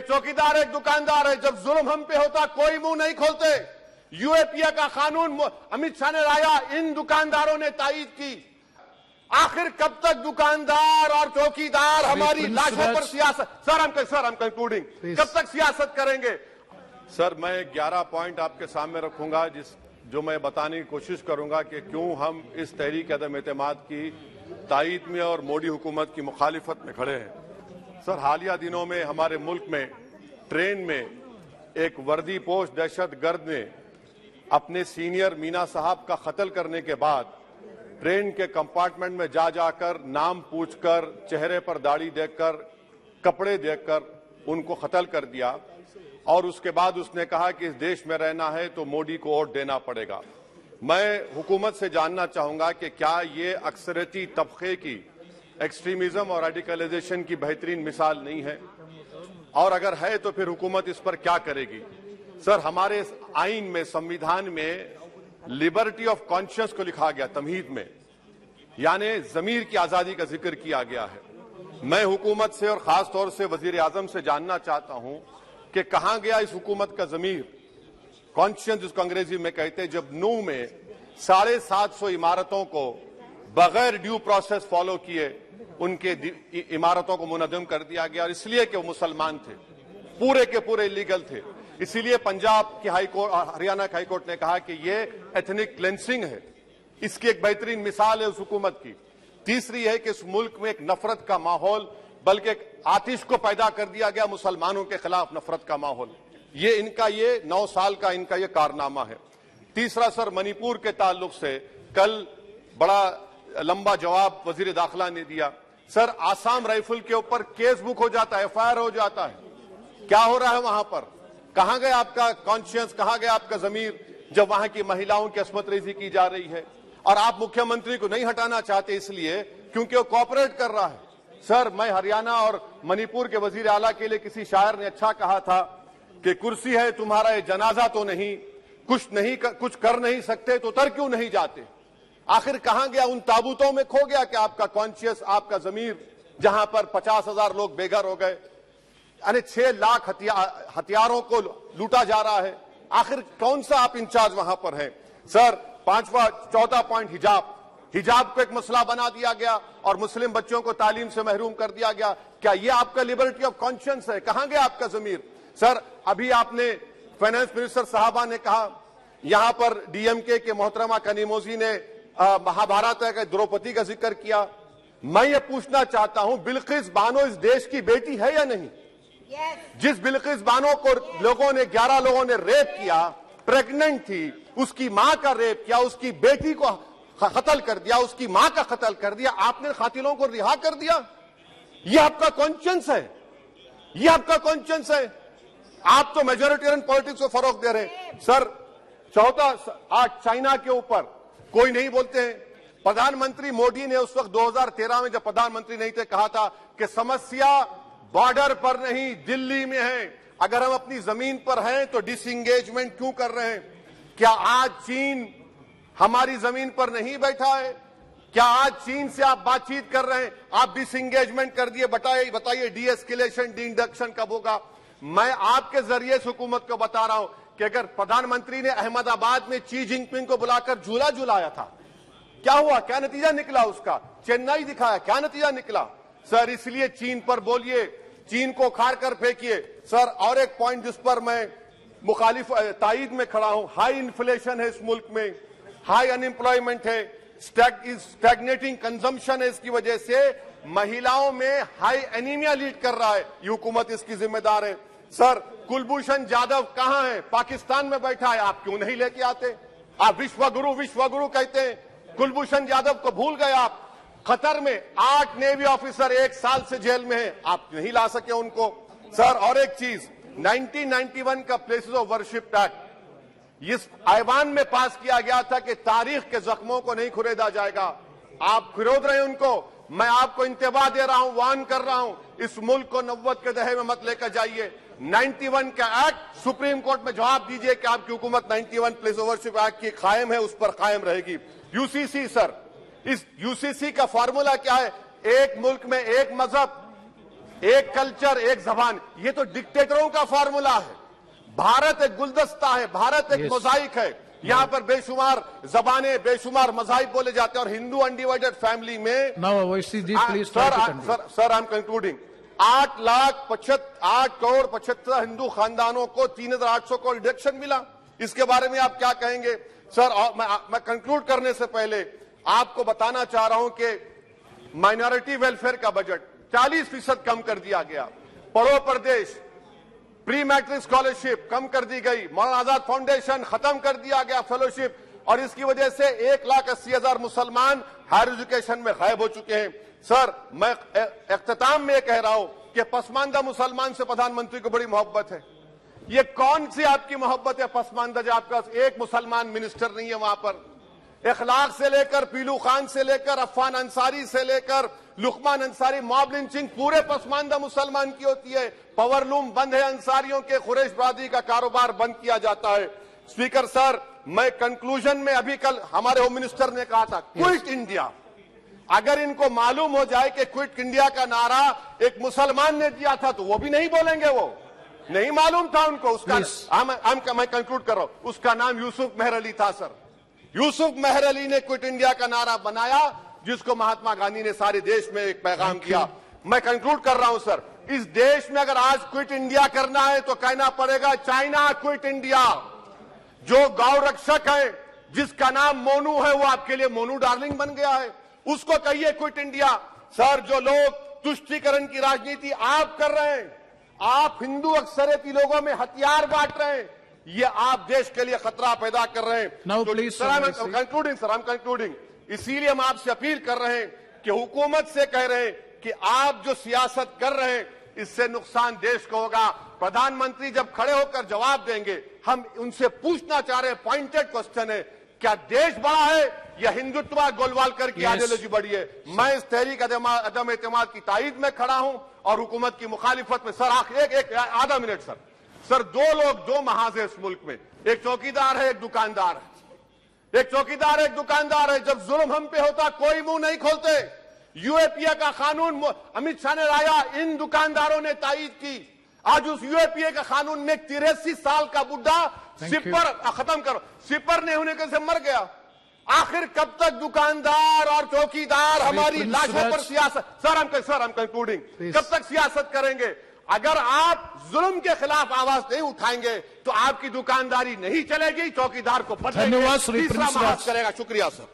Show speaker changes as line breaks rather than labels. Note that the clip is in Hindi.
एक चौकीदार एक दुकानदार है। जब जुल्म हम पे होता कोई मुंह नहीं खोलते। यूएपीए का कानून अमित शाह ने लाया, इन दुकानदारों ने तायीद की। आखिर कब तक दुकानदार और चौकीदार हमारी लाशों पर सियासत? सर हम कंक्लूडिंग, कब तक सियासत करेंगे? सर मैं 11 पॉइंट आपके सामने रखूंगा जो मैं बताने की कोशिश करूंगा कि क्यों हम इस तहरीक अदम एतमाद की तायीद में और मोदी हुकूमत की मुखालिफत में खड़े हैं। सर हालिया दिनों में हमारे मुल्क में ट्रेन में एक वर्दीपोश दहशतगर्द ने अपने सीनियर मीना साहब का कत्ल करने के बाद ट्रेन के कंपार्टमेंट में जाकर नाम पूछकर, चेहरे पर दाढ़ी देखकर, कपड़े देखकर उनको कत्ल कर दिया। और उसके बाद उसने कहा कि इस देश में रहना है तो मोदी को वोट देना पड़ेगा। मैं हुकूमत से जानना चाहूंगा कि क्या ये अक्सरियती तबके की एक्सट्रीमिज्म और रेडिकलाइजेशन की बेहतरीन मिसाल नहीं है? और अगर है तो फिर हुकूमत इस पर क्या करेगी? सर हमारे आइन में, संविधान में लिबर्टी ऑफ कॉन्शियस को लिखा गया तमहीद में, यानी जमीर की आजादी का जिक्र किया गया है। मैं हुकूमत से और खास तौर से वजीर आजम से जानना चाहता हूं कि कहां गया इस हुकूमत का जमीर, कॉन्शियस जिसको अंग्रेजी में कहते हैं। जब नूह में 750 इमारतों को बगैर ड्यू प्रोसेस फॉलो किए उनके इमारतों को मुनज़्ज़म कर दिया गया, और इसलिए कि वो मुसलमान थे, पूरे के पूरे इलीगल थे। इसीलिए पंजाब की हाईकोर्ट और हरियाणा की हाईकोर्ट ने कहा कि ये एथनिक क्लेंसिंग है। इसकी एक बेहतरीन मिसाल है उस हुकूमत की। तीसरी है कि इस मुल्क में एक नफरत का माहौल, बल्कि एक आतिश को पैदा कर दिया गया, मुसलमानों के खिलाफ नफरत का माहौल। ये 9 साल का इनका ये कारनामा है। तीसरा सर मणिपुर के ताल्लुक से कल बड़ा लंबा जवाब वजीर दाखिला ने दिया। सर आसाम राइफल के ऊपर केस बुक हो जाता है, एफआईआर हो जाता है। क्या हो रहा है वहां पर? कहां गया आपका कॉन्शियस, कहां गया आपका जमीर जब वहां की महिलाओं की अस्मत रेजी की जा रही है? और आप मुख्यमंत्री को नहीं हटाना चाहते इसलिए क्योंकि वो कोऑपरेट कर रहा है। सर मैं हरियाणा और मणिपुर के वजीर आला के लिए किसी शायर ने अच्छा कहा था कि कुर्सी है तुम्हारा ये जनाजा तो नहीं, कुछ कर नहीं सकते तो उतर क्यों नहीं जाते? आखिर कहां गया? उन ताबूतों में खो गया कि आपका कॉन्शियस, आपका जमीर, जहां पर 50,000 लोग बेघर हो गए, यानी 6 लाख हथियारों को लूटा जा रहा है। आखिर कौन सा आप इंचार्ज वहां पर हैं? सर 14 पॉइंट हिजाब को एक मसला बना दिया गया और मुस्लिम बच्चों को तालीम से महरूम कर दिया गया। क्या ये आपका लिबर्टी ऑफ कॉन्शियंस है? कहां गया आपका जमीर? सर अभी आपने फाइनेंस मिनिस्टर साहबा ने कहा, यहां पर डीएमके के मोहतरमा कनीमोजी ने महाभारत के द्रौपदी का जिक्र किया। मैं ये पूछना चाहता हूं, बिल्किस बानो इस देश की बेटी है या नहीं? जिस बिल्किस बानो को 11 लोगों ने रेप किया, प्रेग्नेंट थी, उसकी मां का रेप किया, उसकी बेटी को कत्ल कर दिया, उसकी मां का कत्ल कर दिया, आपने कातिलों को रिहा कर दिया। ये आपका कॉन्शियंस है? ये आपका कॉन्शियंस है? आप तो मेजोरिटेरियन पॉलिटिक्स को फरोग दे रहे हैं। सर आज चाइना के ऊपर कोई नहीं बोलते हैं। प्रधानमंत्री मोदी ने उस वक्त 2013 में जब प्रधानमंत्री नहीं थे कहा था कि समस्या बॉर्डर पर नहीं दिल्ली में है। अगर हम अपनी जमीन पर हैं तो डिसएंगेजमेंट क्यों कर रहे हैं? क्या आज चीन हमारी जमीन पर नहीं बैठा है? क्या आज चीन से आप बातचीत कर रहे हैं? आप डिसएंगेजमेंट कर दिए। बताइए डी एस्केलेशन, डी इंडक्शन कब होगा? मैं आपके जरिए से हुकूमत को बता रहा हूं कि अगर प्रधानमंत्री ने अहमदाबाद में शी जिनपिंग को बुलाकर झूला झुलाया था, क्या हुआ? क्या नतीजा निकला उसका? चेन्नई दिखाया, क्या नतीजा निकला? सर इसलिए चीन पर बोलिए, चीन को उखाड़ कर फेंकिए। सर और एक पॉइंट जिस पर मैं मुखालिफ तायीद में खड़ा हूं, हाई इन्फ्लेशन है इस मुल्क में, हाई अनएम्प्लॉयमेंट है, स्टैग्नेटिंग कंजम्पशन है। इसकी वजह से महिलाओं में हाई एनीमिया लीड कर रहा है। ये हुकूमत इसकी जिम्मेदार है। सर कुलभूषण जाधव कहां है? पाकिस्तान में बैठा है, आप क्यों नहीं लेके आते? आप विश्वगुरु कहते हैं, कुलभूषण जाधव को भूल गए आप। कतर में 8 नेवी ऑफिसर 1 साल से जेल में हैं, आप नहीं ला सके उनको। सर और एक चीज, 1991 का प्लेसेस ऑफ वर्शिप एक्ट इस ऐवान में पास किया गया था कि तारीख के जख्मों को नहीं खुरेदा जाएगा। आप खुरोद रहे हैं उनको। मैं आपको इंतबाह दे रहा हूं, वार्न कर रहा हूं, इस मुल्क को 90 के दहे में मत लेकर जाइए। 91 का एक्ट सुप्रीम कोर्ट में जवाब दीजिए कि आपकी हुकूमत 91 प्लेस ऑफ वर्शिप एक्ट की कायम है, उस पर कायम रहेगी। यूसीसी सर, इस यूसीसी का फॉर्मूला क्या है? एक मुल्क में एक मजहब, एक कल्चर, एक जबान, ये तो डिक्टेटरों का फॉर्मूला है। भारत एक गुलदस्ता है, भारत एक मोजाइक है। यहाँ पर बेशुमार जबानें, बेशुमार मज़ाहिब बोले जाते हैं और हिंदू अनडिवाइडेड फैमिली में sir I am concluding 8 crore 75 Hindu खानदानों को 3,800 करोड़ डिडक्शन मिला। इसके बारे में आप क्या कहेंगे सर? और मैं कंक्लूड करने से पहले आपको बताना चाह रहा हूं कि माइनॉरिटी वेलफेयर का बजट 40% कम कर दिया गया। पढ़ो प्रदेश प्री मैट्रिक स्कॉलरशिप कम कर दी गई। मौलाना आजाद फाउंडेशन खत्म कर दिया गया फेलोशिप, और इसकी वजह से 1,80,000 मुसलमान हायर एजुकेशन में गायब हो चुके हैं। सर मैं इख्तिताम में कह रहा हूं कि पसमानदा मुसलमान से प्रधानमंत्री को बड़ी मोहब्बत है। ये कौन सी आपकी मोहब्बत है पसमानदा, जो आपका एक मुसलमान मिनिस्टर नहीं है वहां पर? इखलाक से लेकर पीलू खान से लेकर अफान अंसारी से लेकर लुकमान अंसारी, मॉब लिंचिंग पूरे पसमानदा मुसलमान की होती है। पावरलूम बंद है, अंसारियों के खुरैश बरादरी का कारोबार बंद किया जाता है। स्पीकर सर, मैं कंक्लूजन में अभी कल हमारे होम मिनिस्टर ने कहा था क्विट इंडिया। अगर इनको मालूम हो जाए कि क्विट इंडिया का नारा एक मुसलमान ने दिया था तो वो भी नहीं बोलेंगे। वो नहीं मालूम था उनको। उसका मैं कंक्लूड कर रहा हूं, उसका नाम यूसुफ मेहर अली था सर। यूसुफ मेहर अली ने क्विट इंडिया का नारा बनाया, जिसको महात्मा गांधी ने सारे देश में एक पैगाम किया। मैं कंक्लूड कर रहा हूं सर, इस देश में अगर आज क्विट इंडिया करना है तो कहना पड़ेगा चाइना क्विट इंडिया। जो गौ रक्षक है जिसका नाम मोनू है, वो आपके लिए मोनू डार्लिंग बन गया है, उसको कहिए क्विट इंडिया। सर जो लोग तुष्टीकरण की राजनीति आप कर रहे हैं, आप हिंदू अक्सरियती लोगों में हथियार बांट रहे हैं, ये आप देश के लिए खतरा पैदा कर रहे हैं। Sir I am concluding. इसीलिए हम आपसे अपील कर रहे हैं कि हुकूमत से कह रहे हैं कि आप जो सियासत कर रहे हैं इससे नुकसान देश को होगा। प्रधानमंत्री जब खड़े होकर जवाब देंगे, हम उनसे पूछना चाह रहे हैं, पॉइंटेड क्वेश्चन है, क्या देश बड़ा है या हिंदुत्व गोलवालकर की आइडियोलॉजी बड़ी है? मैं इस तहरीक अदम एतमाद की तायद में खड़ा हूं और हुकूमत की मुखालिफत में। सर एक आधा मिनट सर, दो लोग, दो महाज है इस मुल्क में, एक चौकीदार है, एक दुकानदार है। एक चौकीदार है, एक दुकानदार है। जब जुल्म हम पे होता कोई मुंह नहीं खोलते। यूएपीए का कानून अमित शाह ने लाया, इन दुकानदारों ने तायद की। आज उस यूएपीए का कानून में 83 साल का बुढ़ा सिपर खत्म करो, सिपर नहीं होने के से मर गया। आखिर कब तक दुकानदार और चौकीदार हमारी लाशों पर सियासत? सर हम कंक्लूडिंग, कब तक सियासत करेंगे? अगर आप जुल्म के खिलाफ आवाज नहीं उठाएंगे तो आपकी दुकानदारी नहीं चलेगी, चौकीदार को बदलेंगे, तीसरा महाज करेगा। शुक्रिया सर।